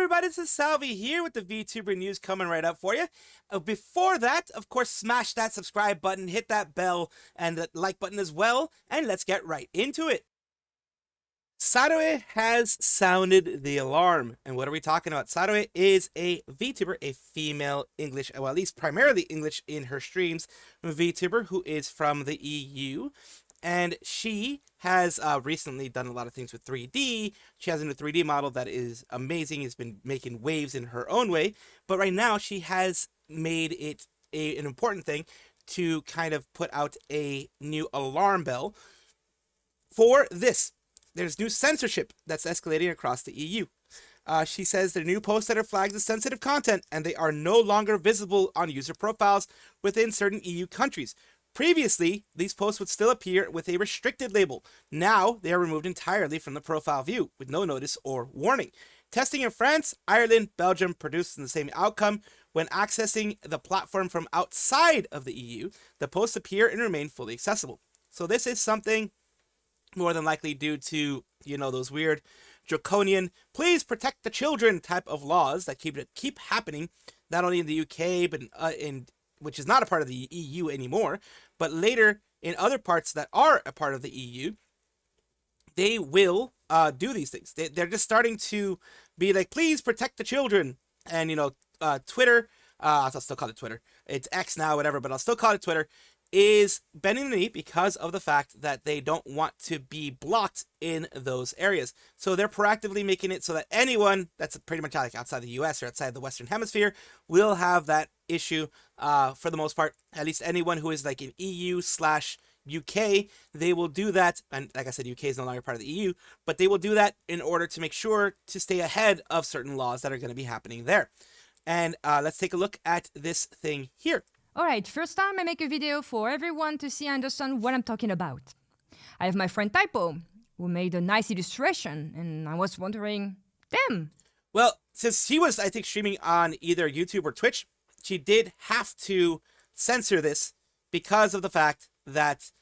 everybody, this is Salvi here with the VTuber news coming right up for you. Before that, of course, smash that subscribe button, hit that bell, and the like button as well, and let's get right into it. Sadoe has sounded the alarm. And what are we talking about? Sadoe is a VTuber, a female English, well, at least primarily English in her streams, VTuber who is from the EU. And she has recently done a lot of things with 3D. She has a new 3D model that is amazing. Has been making waves in her own way. But right now, she has made it an important thing to kind of put out a new alarm bell for this. There's new censorship that's escalating across the EU. She says the new posts that are flagged as sensitive content, and they are no longer visible on user profiles within certain EU countries. Previously, these posts would still appear with a restricted label. Now, they are removed entirely from the profile view with no notice or warning. Testing in France, Ireland, Belgium produced the same outcome. When accessing the platform from outside of the EU, the posts appear and remain fully accessible. So this is something more than likely due to, you know, those weird draconian, please protect the children type of laws that keep happening, not only in the UK, but which is not a part of the EU anymore, but later in other parts that are a part of the EU, they will do these things. They're just starting to be like, please protect the children. And, you know, Twitter, I'll still call it Twitter. It's X now, whatever, but I'll still call it Twitter, is bending the knee because of the fact that they don't want to be blocked in those areas. So they're proactively making it so that anyone that's pretty much like outside the US or outside the Western Hemisphere will have that issue for the most part. At least anyone who is like in EU/UK, they will do that. And like I said, UK is no longer part of the EU, but they will do that in order to make sure to stay ahead of certain laws that are going to be happening there. And let's take a look at this thing here. Alright, first time I make a video for everyone to see and understand what I'm talking about. I have my friend Typo, who made a nice illustration, and I was wondering, damn. Well, since she was, I think, streaming on either YouTube or Twitch, she did have to censor this because of the fact that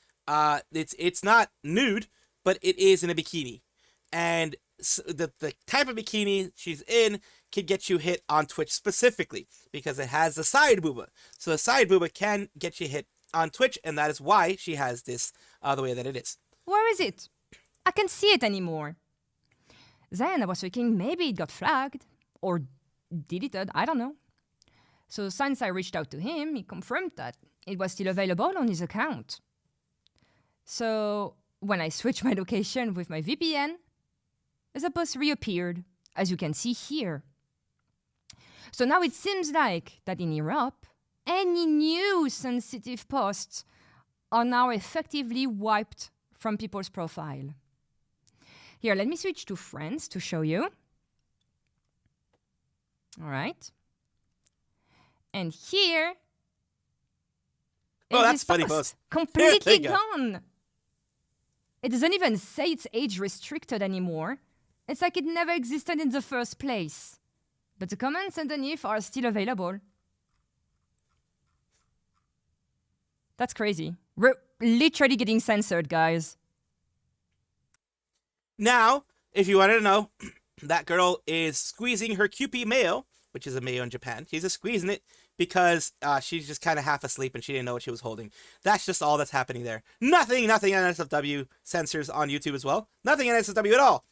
it's not nude, but it is in a bikini. And the type of bikini she's in can get you hit on Twitch specifically because it has the side booba. So the side booba can get you hit on Twitch, and that is why she has this the way that it is. Where is it? I can't see it anymore. Then I was thinking maybe it got flagged or deleted, I don't know. So since I reached out to him, he confirmed that it was still available on his account. So when I switched my location with my VPN, the post reappeared, as you can see here. So now it seems like that in Europe, any new sensitive posts are now effectively wiped from people's profile. Here, let me switch to France to show you. All right. And here, oh, that's funny post. Completely gone. It doesn't even say it's age restricted anymore. It's like it never existed in the first place. But the comments underneath are still available. That's crazy. We're literally getting censored, guys. Now, if you wanted to know, that girl is squeezing her QP mayo, which is a mayo in Japan. She's just squeezing it because she's just kind of half asleep and she didn't know what she was holding. That's just all that's happening there. Nothing NSFW censors on YouTube as well. Nothing NSFW at all.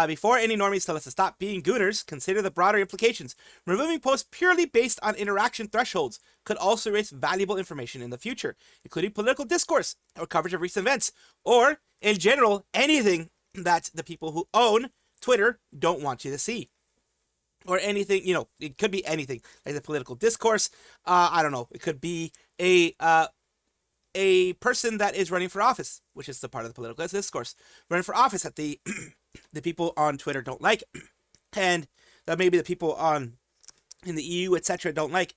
Before any normies tell us to stop being gooners, consider the broader implications. Removing posts purely based on interaction thresholds could also erase valuable information in the future, including political discourse or coverage of recent events, or, in general, anything that the people who own Twitter don't want you to see. Or anything, you know, it could be anything, like the political discourse. I don't know, it could be a person that is running for office, which is the part of the political discourse, running for office that the people on Twitter don't like, and that maybe the people in the EU, etc., don't like,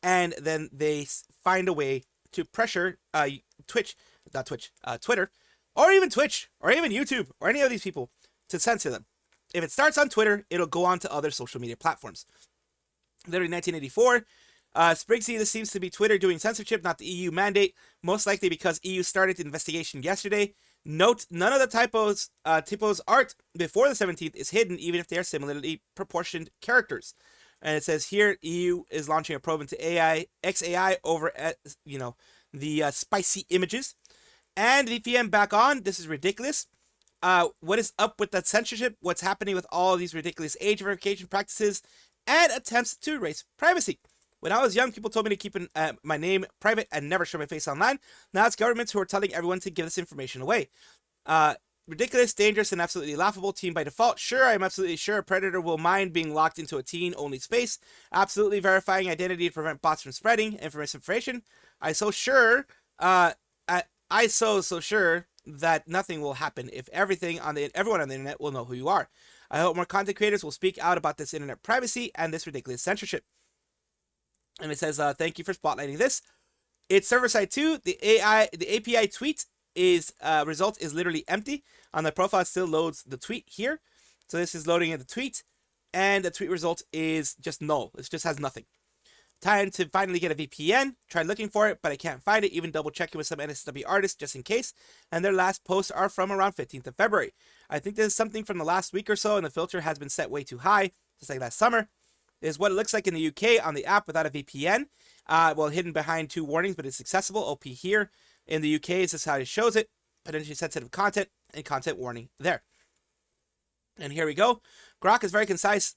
and then they find a way to pressure Twitter, or even Twitch, or even YouTube, or any of these people to censor them. If it starts on Twitter, it'll go on to other social media platforms. Literally 1984, Sprigsy, this seems to be Twitter doing censorship, not the EU mandate, most likely because EU started the investigation yesterday. Note, none of the typos art before the 17th is hidden, even if they are similarly proportioned characters. And it says here, EU is launching a probe into XAI over at, the spicy images. And VPN back on. This is ridiculous. What is up with that censorship? What's happening with all these ridiculous age verification practices and attempts to erase privacy? When I was young, people told me to keep my name private and never show my face online. Now it's governments who are telling everyone to give this information away. Ridiculous, dangerous, and absolutely laughable. Teen by default. Sure, I'm absolutely sure a predator will mind being locked into a teen-only space. Absolutely verifying identity to prevent bots from spreading misinformation. I so sure that nothing will happen if everyone on the internet will know who you are. I hope more content creators will speak out about this internet privacy and this ridiculous censorship. And it says, thank you for spotlighting this. It's server side 2. The API tweet result is literally empty. On the profile, it still loads the tweet here. So this is loading in the tweet, and the tweet result is just null. It just has nothing. Time to finally get a VPN. Tried looking for it, but I can't find it. Even double checking with some NSW artists just in case. And their last posts are from around 15th of February. I think this is something from the last week or so, and the filter has been set way too high, just like last summer. Is what it looks like in the UK on the app without a VPN. Hidden behind 2 warnings, but it's accessible. OP here. In the UK, this is how it shows it. Potentially sensitive content and content warning there. And here we go. Grok is very concise.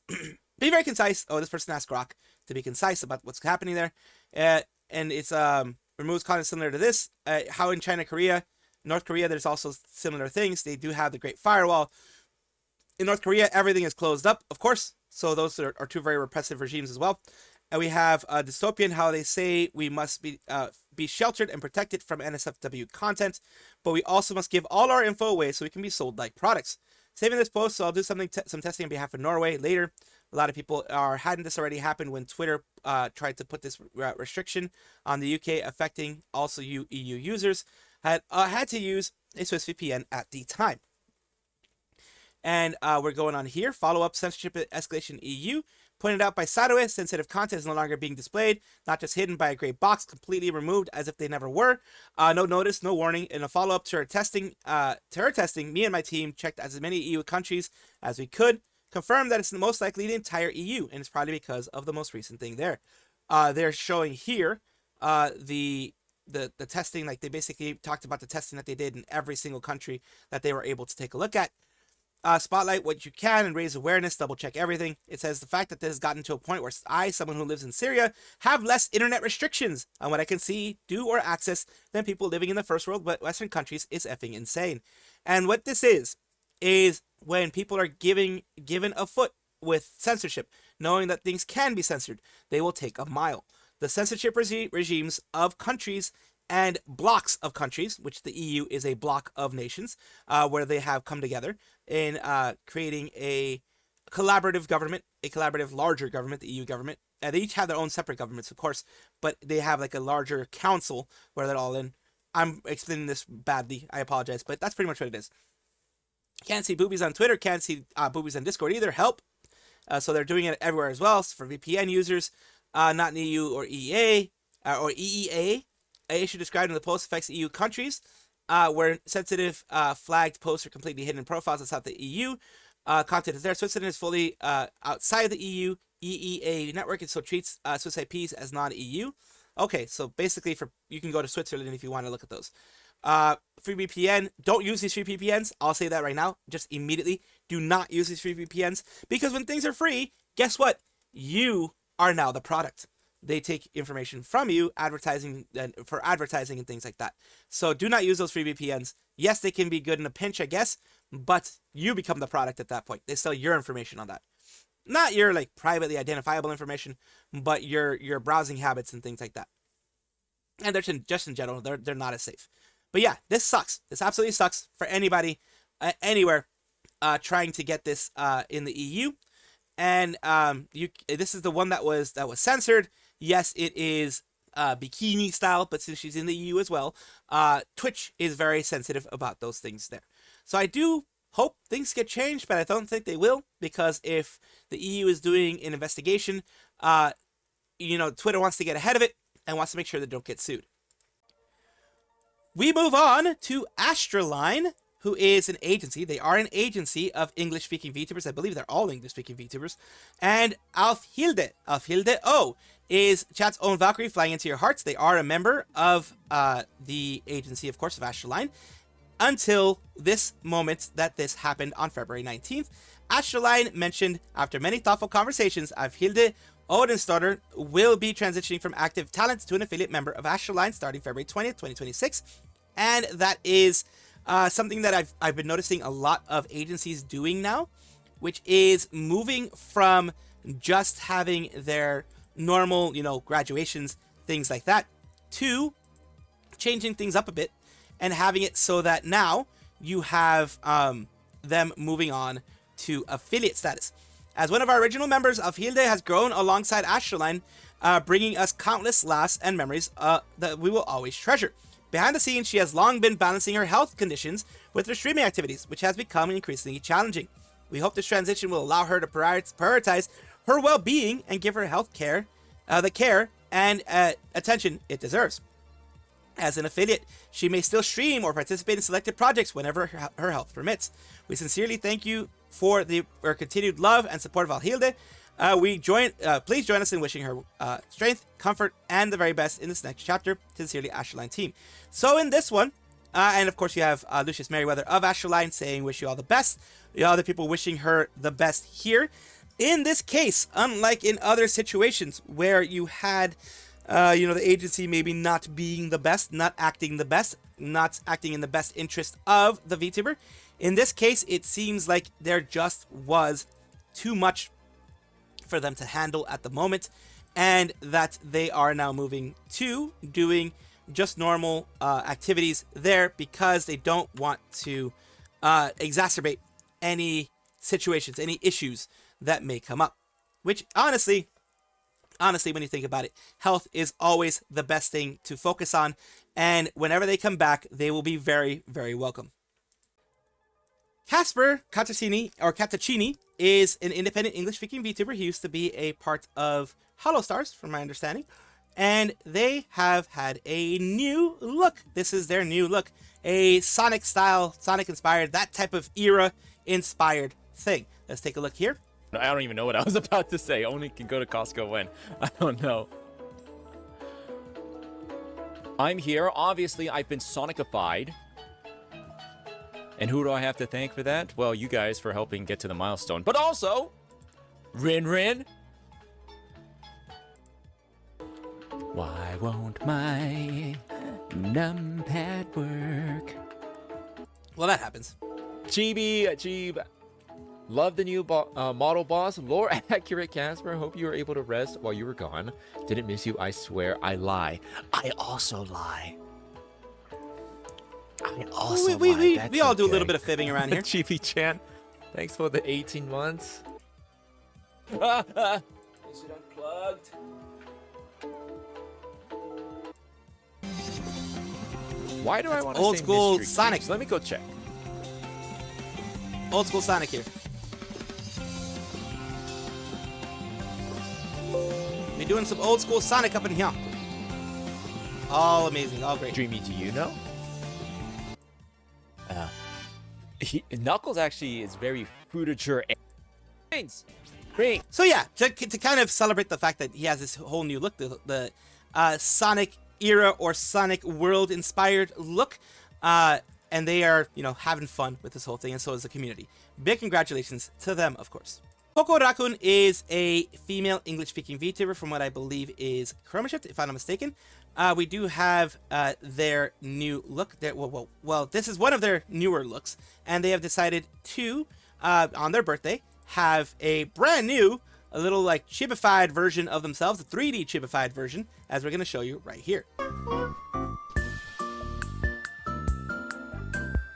Be very concise. Oh, this person asked Grok to be concise about what's happening there. And it's removes content similar to this. How in China, North Korea, there's also similar things. They do have the Great Firewall. In North Korea, everything is closed up, of course. So those are 2 very repressive regimes as well. And we have dystopian, how they say we must be sheltered and protected from NSFW content, but we also must give all our info away so we can be sold like products. Saving this post, so I'll do some testing on behalf of Norway later. A lot of people hadn't this already happened when Twitter tried to put this restriction on the UK, affecting also EU users, had to use a Swiss VPN at the time. And we're going on here. Follow-up censorship escalation EU. Pointed out by Sadoe, sensitive content is no longer being displayed, not just hidden by a gray box, completely removed as if they never were. No notice, no warning. In a follow-up to her testing, me and my team checked as many EU countries as we could. Confirmed that it's most likely the entire EU, and it's probably because of the most recent thing there. They're showing here the testing, like they basically talked about the testing that they did in every single country that they were able to take a look at. Spotlight what you can and raise awareness, double check everything. It says the fact that this has gotten to a point where I, someone who lives in Syria, have less internet restrictions on what I can see, do, or access than people living in the first world Western countries is effing insane. And what this is when people are given a foot with censorship, knowing that things can be censored, they will take a mile. The censorship regimes of countries and blocks of countries, which the EU is a block of nations, where they have come together in creating a collaborative government, a collaborative larger government, the EU government. They each have their own separate governments, of course, but they have like a larger council where they're all in. I'm explaining this badly, I apologize, but that's pretty much what it is. Can't see boobies on Twitter, can't see boobies on Discord either, help. So they're doing it everywhere as well. So for VPN users, not in EU or EEA, or EEA, a issue described in the post affects EU countries, where sensitive flagged posts are completely hidden in profiles outside the EU. Content is there. Switzerland is fully outside the EU EEA network, and so treats Swiss IPs as non-EU. Okay, so basically, you can go to Switzerland if you want to look at those. Free VPN. Don't use these free VPNs. I'll say that right now. Just immediately, do not use these free VPNs, because when things are free, guess what? You are now the product. They take information from you, for advertising and things like that. So do not use those free VPNs. Yes, they can be good in a pinch, I guess, but you become the product at that point. They sell your information on that. Not your like privately identifiable information, but your browsing habits and things like that. And they're just in general, they're not as safe. But yeah, this sucks. This absolutely sucks for anybody, anywhere, trying to get this in the EU. And this is the one that was censored. Yes, it is bikini style, but since she's in the EU as well, Twitch is very sensitive about those things there. So I do hope things get changed, but I don't think they will, because if the EU is doing an investigation, Twitter wants to get ahead of it and wants to make sure they don't get sued. We move on to Astraline, who is an agency. They are an agency of English-speaking VTubers. I believe they're all English-speaking VTubers. And Alfhilde O is chat's own Valkyrie flying into your hearts. They are a member of the agency, of course, of Astraline, until this moment that this happened on February 19th. Astraline mentioned, after many thoughtful conversations, Alfhilde Odensdotter will be transitioning from active talent to an affiliate member of Astraline starting February 20th, 2026. And that is something that I've been noticing a lot of agencies doing now, which is moving from just having their normal, graduations, things like that, to changing things up a bit and having it so that now you have them moving on to affiliate status. As one of our original members, Alfhilde has grown alongside Astraline, bringing us countless laughs and memories that we will always treasure. Behind the scenes, she has long been balancing her health conditions with her streaming activities, which has become increasingly challenging. We hope this transition will allow her to prioritize her well-being and give her health care, the care and attention it deserves. As an affiliate, she may still stream or participate in selected projects whenever her health permits. We sincerely thank you for our continued love and support of Alfhilde. Please join us in wishing her strength, comfort, and the very best in this next chapter. Sincerely, Astraline team. So in this one, and of course you have Lucius Merriweather of Astraline saying wish you all the best. The other people wishing her the best here. In this case, unlike in other situations where you had the agency maybe not being the best, not acting in the best interest of the VTuber. In this case, it seems like there just was too much for them to handle at the moment, and that they are now moving to doing just normal activities there because they don't want to exacerbate any situations, any issues that may come up. Which honestly, when you think about it, health is always the best thing to focus on, and whenever they come back, they will be very, very welcome. Caspurr Catacini is an independent English-speaking VTuber. He used to be a part of Holostars, from my understanding, and they have had a new look. This is their new look, a Sonic-style, Sonic-inspired, that type of era-inspired thing. Let's take a look here. I don't even know what I was about to say. Only can go to Costco when. I don't know. I'm here. Obviously, I've been Sonicified. And who do I have to thank for that? Well, you guys for helping get to the milestone. But also, Rin. Why won't my numpad work? Well, that happens. Chibi. Love the new model boss. Lore accurate Caspurr. Hope you were able to rest while you were gone. Didn't miss you, I swear. I lie. I also lie. We all do a little bit of fibbing around here. Chibi-chan, thanks for the 18 months. Is it unplugged? Why do I want to old say school mystery Sonic? Games? Let me go check. Old school Sonic here. We're doing some old school Sonic up in here. All amazing, all great. Dreamy, do you know? Knuckles actually is very fruitature. Great. So yeah, to kind of celebrate the fact that he has this whole new look, the Sonic era or Sonic world inspired look, and they are, having fun with this whole thing, and so is the community. Big congratulations to them, of course. Poko Rakun is a female English-speaking VTuber from what I believe is ChromaShift, if I'm not mistaken. We do have their new look. Well, this is one of their newer looks, and they have decided to, on their birthday, have a brand new, a little like chibified version of themselves, a 3D chibified version, as we're going to show you right here.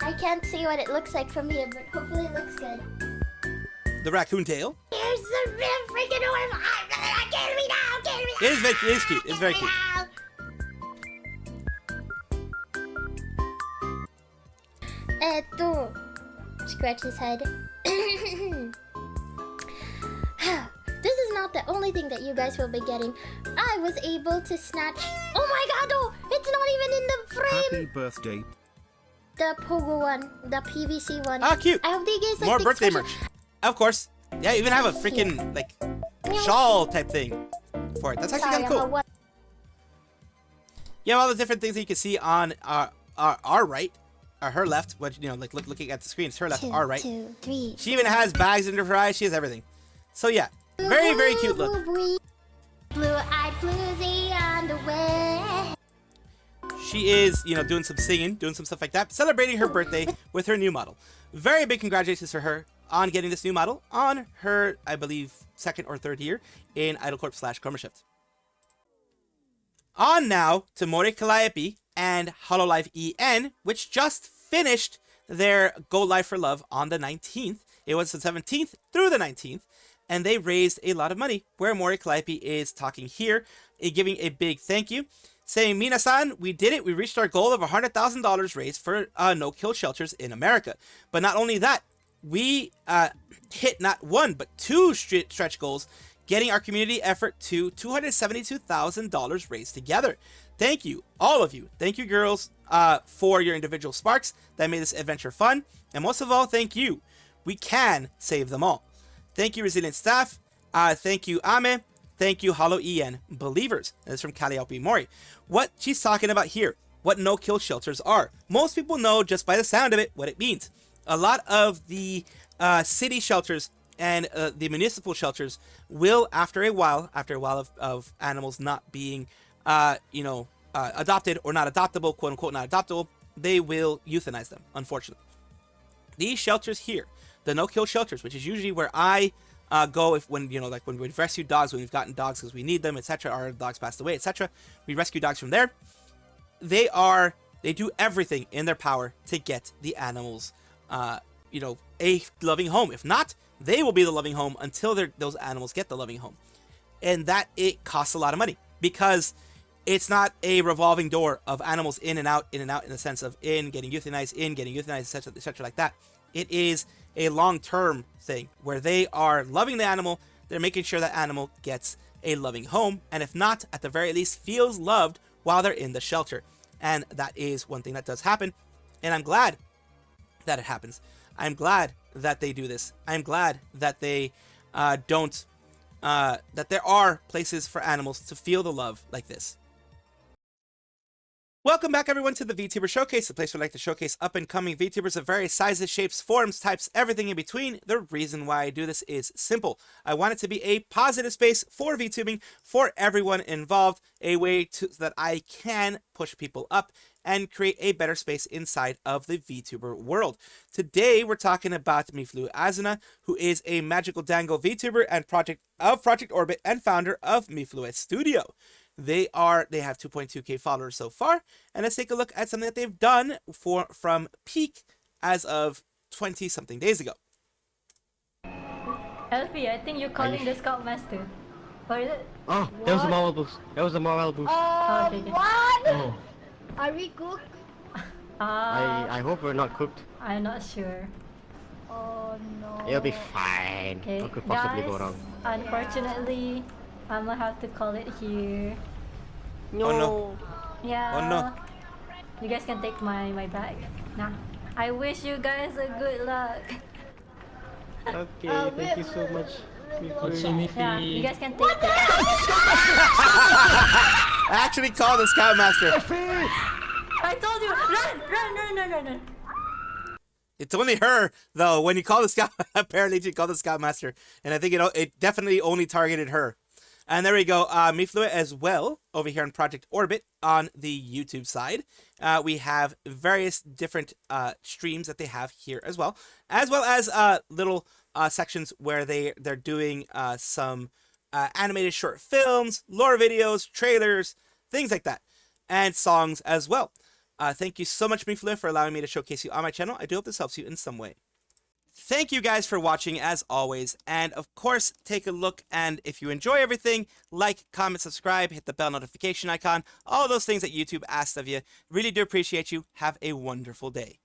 I can't see what it looks like from here, but hopefully it looks good. The raccoon tail. Here's the real freaking orb. Get me now, get me now. It is cute. It's very cute. Scratch his head. This is not the only thing that you guys will be getting. I was able to snatch. Oh my god, oh! it's not even in the frame. Happy birthday. The Pogo one, the PVC one. Ah, cute. I hope they guys like More the birthday special- merch. Of course. Yeah, you even have a freaking, like, shawl type thing for it. That's actually Sorry, kind of I'm cool. a You have all the different things that you can see on our right, or her left, which, you know, like looking at the screen, it's her left, our right. 2, 3. She even has bags under her eyes. She has everything. So yeah, very, very cute look. Blue-eyed floozy on the way. She is, you know, doing some singing, doing some stuff like that, celebrating her birthday with her new model. Very big congratulations for her on getting this new model on her, I believe, second or third year in Idol Corp / Chroma Shift. On now to More Calliope and Hololive EN, which just finished their Go Live for Love on the 19th. It was the 17th through the 19th, and they raised a lot of money, where More Calliope is talking here, giving a big thank you, saying, Minasan, we did it. We reached our goal of $100,000 raised for no-kill shelters in America. But not only that, we hit not one, but two stretch goals, getting our community effort to $272,000 raised together. Thank you, all of you. Thank you, girls, for your individual sparks that made this adventure fun. And most of all, thank you. We can save them all. Thank you, resilient staff. Thank you, Ame. Thank you, Holo EN believers. That's from Calli Mori. What she's talking about here, what no-kill shelters are. Most people know just by the sound of it what it means. A lot of the city shelters and the municipal shelters will, after a while of animals not being, adopted or not adoptable, quote unquote not adoptable, they will euthanize them, unfortunately. These shelters here, the no-kill shelters, which is usually where I go when we've rescued dogs, when we've gotten dogs because we need them, etc., our dogs passed away, etc., we rescue dogs from there. They do everything in their power to get the animals a loving home. If not, they will be the loving home until those animals get the loving home. And that it costs a lot of money, because it's not a revolving door of animals in and out, in the sense of getting euthanized, etc. like that. It is a long-term thing where they are loving the animal, they're making sure that animal gets a loving home, and if not, at the very least, feels loved while they're in the shelter. And that is one thing that does happen, and I'm glad that it happens. I'm glad that they do this. I'm glad that they that there are places for animals to feel the love like this. Welcome back, everyone, to the VTuber Showcase, the place where I like to showcase up-and-coming VTubers of various sizes, shapes, forms, types, everything in between. The reason why I do this is simple. I want it to be a positive space for VTubing, for everyone involved, a way that I can push people up and create a better space inside of the VTuber world. Today, we're talking about Mifflue Azuna, who is a magical dango VTuber and Project Orbit and founder of Mifflue Studio. They have 2.2k followers so far, and let's take a look at something that they've done from peak as of 20-something days ago. Elfie, I think you're calling the Scoutmaster. What is it? Oh, that was a morale boost. That was a morale boost. Okay. What? Oh. Are we cooked? I hope we're not cooked. I'm not sure. Oh no. It'll be fine. Okay, What could possibly guys, go wrong? unfortunately, I'm gonna have to call it here. No. Oh no. Yeah. Oh no. You guys can take my bag. Nah. I wish you guys a good luck. Okay, thank you so much. Yeah, you guys can take it. I actually called the Scoutmaster. I told you, run. It's only her, though. When you call the Scout, apparently she called the Scoutmaster, and I think it definitely only targeted her. And there we go, Mifflue as well, over here on Project Orbit on the YouTube side. We have various different streams that they have here as well as little sections where they're doing some animated short films, lore videos, trailers, things like that, and songs as well. Thank you so much, Mifflue, for allowing me to showcase you on my channel. I do hope this helps you in some way. Thank you guys for watching, as always, and of course, take a look, and if you enjoy everything, like, comment, subscribe, hit the bell notification icon, all those things that YouTube asks of you. Really do appreciate you. Have a wonderful day.